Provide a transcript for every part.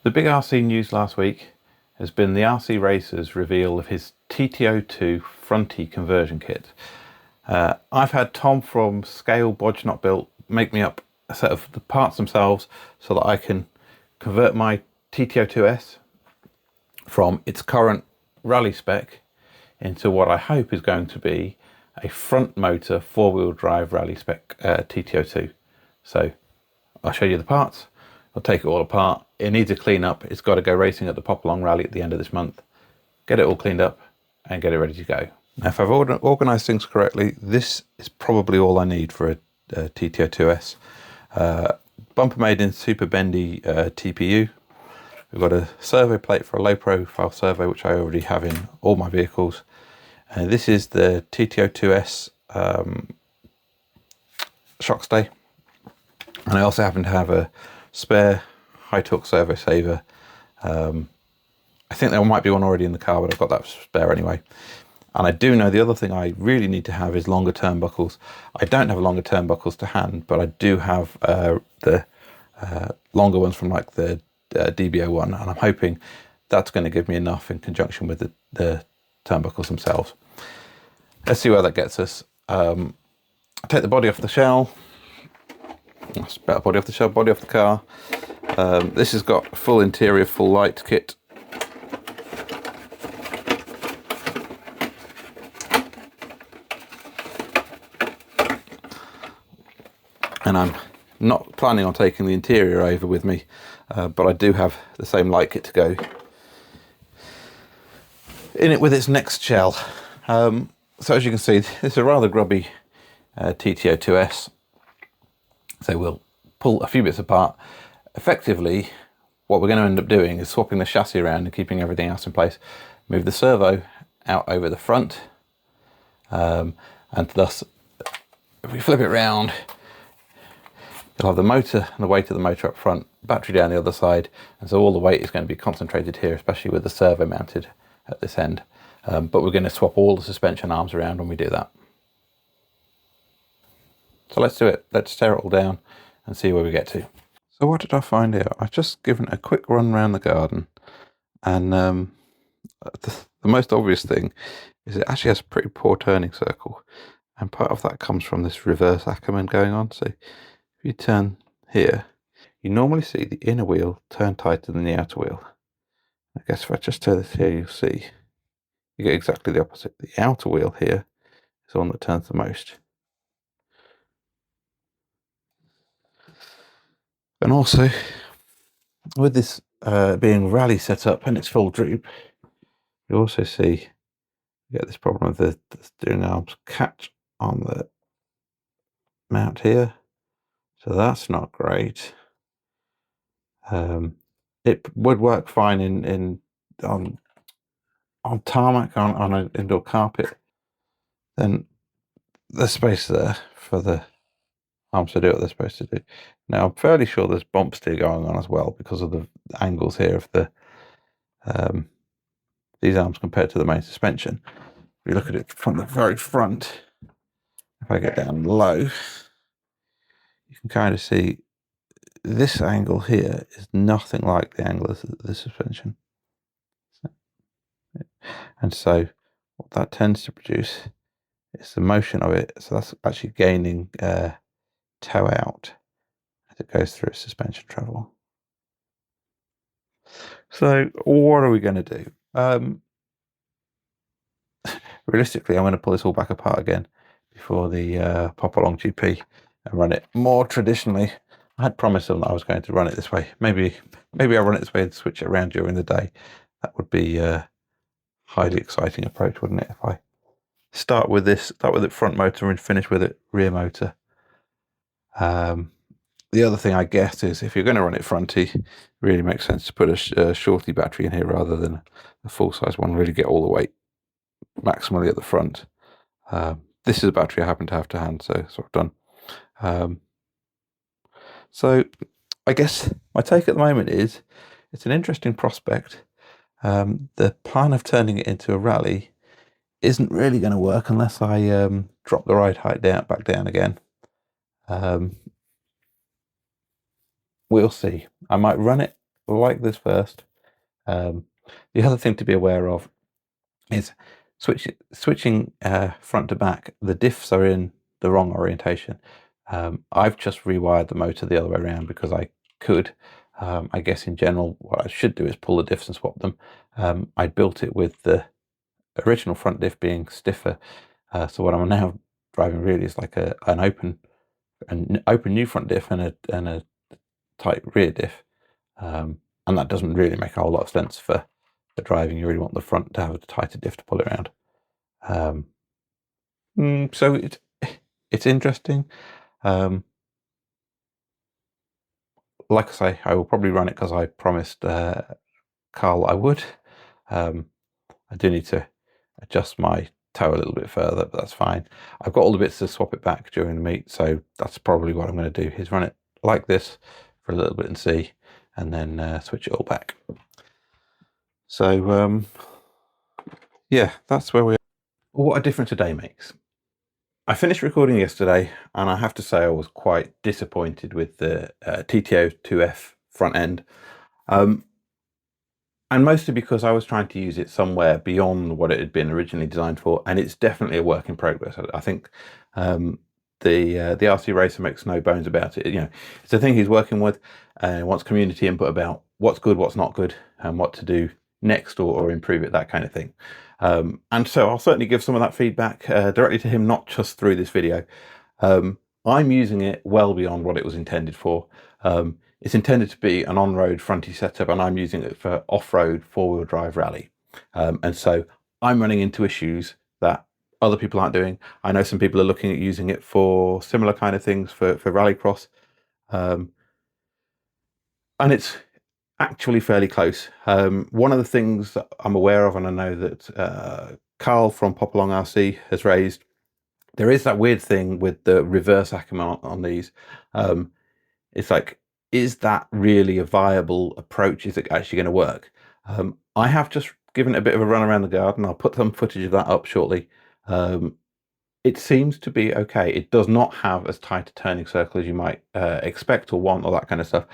The big RC news last week has been the TheRCRacer's reveal of his TT-02 Fronty conversion kit. I've had Tom from Scale Bodge Not Built make me up a set of the parts themselves so that I can convert my TT-02S from its current rally spec into what I hope is going to be a front motor four-wheel drive rally spec TT-02. So I'll show you the parts. I'll take it all apart. It needs a clean up. It's got to go racing at the Pop Along Rally at the end of this month. Get it all cleaned up and get it ready to go. Now, if I've organised things correctly, this is probably all I need for a TT-02S. Bumper made in super bendy TPU. We've got a servo plate for a low profile servo, which I already have in all my vehicles. This is the TT-02S shock stay. And I also happen to have a spare high torque servo saver. I think there might be one already in the car, but I've got that spare anyway. And I do know the other thing I really need to have is longer turnbuckles. I don't have longer turnbuckles to hand, but I do have the longer ones from like the DB01, and I'm hoping that's going to give me enough in conjunction with the turnbuckles themselves. Let's see where that gets us. Take the body off the shell. That's better, body off the shell, body off the car. This has got full interior, full light kit. And I'm not planning on taking the interior over with me, but I do have the same light kit to go in it with its next shell. So as you can see, this is a rather grubby TT-02S. So we'll pull a few bits apart. Effectively, what we're going to end up doing is swapping the chassis around and keeping everything else in place. Move the servo out over the front, and thus, if we flip it round, you'll have the motor and the weight of the motor up front, battery down the other side, and so all the weight is going to be concentrated here, especially with the servo mounted at this end. But we're going to swap all the suspension arms around when we do that. So let's do it. Let's tear it all down and see where we get to. So what did I find out? I've just given a quick run around the garden, and the most obvious thing is it actually has a pretty poor turning circle, and part of that comes from this reverse Ackerman going on. So if you turn here, you normally see the inner wheel turn tighter than the outer wheel. I guess if I just turn this here, you'll see you get exactly the opposite. The outer wheel here is the one that turns the most. And also, with this being rally set up and its full droop, you also see you get this problem of the steering arms catch on the mount here. So that's not great. It would work fine on tarmac, on an indoor carpet. Then there's space there for the arms to do what they're supposed to do. Now I'm fairly sure there's bump steer going on as well because of the angles here of the these arms compared to the main suspension. If you look at it from the very front, if I get down low, you can kind of see this angle here is nothing like the angle of the suspension. And so what that tends to produce is the motion of it. So that's actually gaining toe out as it goes through suspension travel. So what are we going to do? Realistically, I'm going to pull this all back apart again before the Pop Along GP and run it more traditionally. I had promised them that I was going to run it this way. Maybe I'll run it this way and switch it around during the day. That would be a highly exciting approach, wouldn't it? If I start with it front motor and finish with it rear motor. The other thing I guess is if you're going to run it fronty, it really makes sense to put a shorty battery in here rather than a full-size one. Really get all the weight maximally at the front. This is a battery I happen to have to hand, so it's sort of done. So I guess my take at the moment is it's an interesting prospect. The plan of turning it into a rally isn't really going to work unless I drop the ride height back down again. We'll see. I might run it like this first. The other thing to be aware of is switching front to back. The diffs are in the wrong orientation. I've just rewired the motor the other way around because I could. I guess in general what I should do is pull the diffs and swap them. I built it with the original front diff being stiffer, so what I'm now driving really is like an open new front diff and a tight rear diff, and that doesn't really make a whole lot of sense for driving. You really want the front to have a tighter diff to pull it around. So it's interesting. Like I say, I will probably run it because I promised Carl I would. I do need to adjust my toe a little bit further, but that's fine. I've got all the bits to swap it back during the meet, so that's probably what I'm going to do, is run it like this for a little bit and see, and then switch it all back. So yeah, that's where we are. What a difference a day makes. I finished recording yesterday, and I have to say I was quite disappointed with the TT-02F front end. And mostly because I was trying to use it somewhere beyond what it had been originally designed for, and it's definitely a work in progress. I think the TheRCRacer makes no bones about it. You know, it's a thing he's working with, and wants community input about what's good, what's not good, and what to do next or improve it, that kind of thing. And so I'll certainly give some of that feedback directly to him, not just through this video. I'm using it well beyond what it was intended for. It's intended to be an on-road fronty setup, and I'm using it for off-road four-wheel drive rally. And so I'm running into issues that other people aren't doing. I know some people are looking at using it for similar kind of things for rallycross. And it's actually fairly close. One of the things that I'm aware of, and I know that Carl from Pop Along RC has raised, there is that weird thing with the reverse Ackerman on these. It's like, is that really a viable approach? Is it actually going to work? I have just given it a bit of a run around the garden. I'll put some footage of that up shortly. It seems to be okay. It does not have as tight a turning circle as you might expect or want, or that kind of stuff.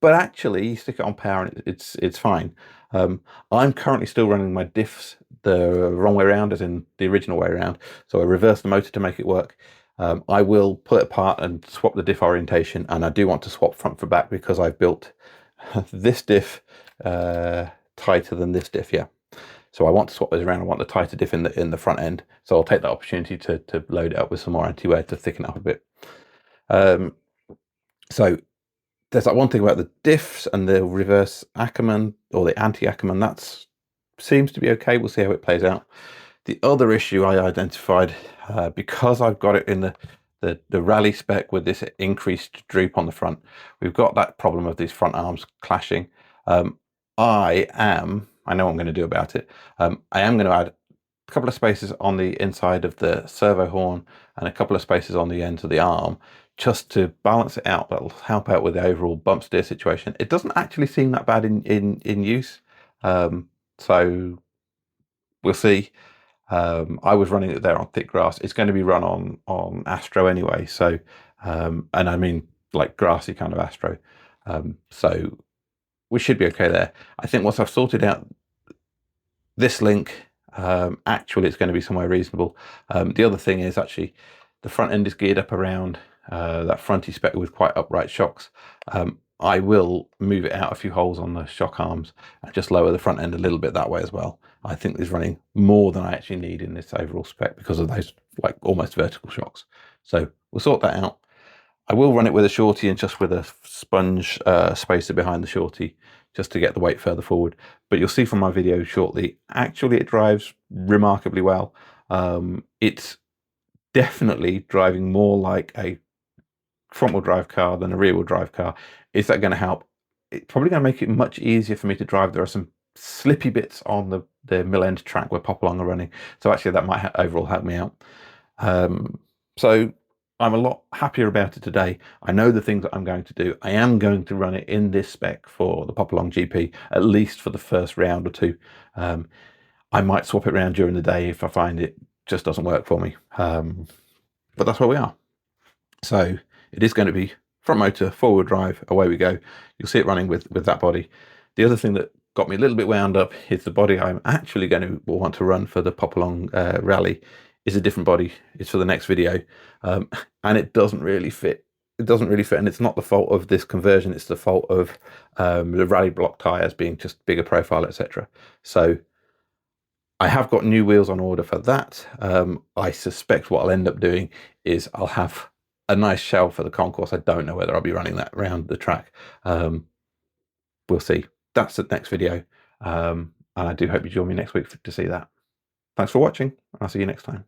But actually, you stick it on power and it's fine. I'm currently still running my diffs the wrong way around, as in the original way around. So I reversed the motor to make it work. I will pull it apart and swap the diff orientation, and I do want to swap front for back because I've built this diff tighter than this diff, yeah. So I want to swap those around. I want the tighter diff in the front end. So I'll take that opportunity to load it up with some more anti-wear to thicken it up a bit. So there's that one thing about the diffs and the reverse Ackerman or the anti-Ackerman. That seems to be okay. We'll see how it plays out. The other issue I identified, because I've got it in the rally spec with this increased droop on the front, we've got that problem of these front arms clashing. I know what I'm going to do about it. I am going to add a couple of spaces on the inside of the servo horn and a couple of spaces on the ends of the arm, just to balance it out. That'll help out with the overall bump steer situation. It doesn't actually seem that bad in use, so we'll see. I was running it there on thick grass. It's going to be run on Astro anyway, so and I mean like grassy kind of Astro, so we should be okay there. I think once I've sorted out this link, actually it's going to be somewhere reasonable. The other thing is actually the front end is geared up around that fronty spec with quite upright shocks. I will move it out a few holes on the shock arms and just lower the front end a little bit that way as well. I think there's running more than I actually need in this overall spec because of those like almost vertical shocks. So we'll sort that out. I will run it with a shorty and just with a sponge spacer behind the shorty just to get the weight further forward. But you'll see from my video shortly, actually it drives remarkably well. It's definitely driving more like a front-wheel drive car than a rear-wheel drive car. Is that going to help? It's probably going to make it much easier for me to drive. There are some slippy bits on the mill end track where Pop Along are running, so actually that might overall help me out. So I'm a lot happier about it today. I know the things that I'm going to do. I am going to run it in this spec for the Pop Along GP, at least for the first round or two. I might swap it around during the day if I find it just doesn't work for me. But that's where we are. So it is going to be front motor, four-wheel drive, away we go. You'll see it running with that body. The other thing that got me a little bit wound up is the body I'm actually going to want to run for the Pop Along rally is a different body. It's for the next video, and it doesn't really fit. It doesn't really fit, and it's not the fault of this conversion. It's the fault of the rally block tyres being just bigger profile, etc. So I have got new wheels on order for that. I suspect what I'll end up doing is I'll have a nice shell for the concourse. I don't know whether I'll be running that around the track. We'll see. That's the next video. And I do hope you join me next week to see that. Thanks for watching. I'll see you next time.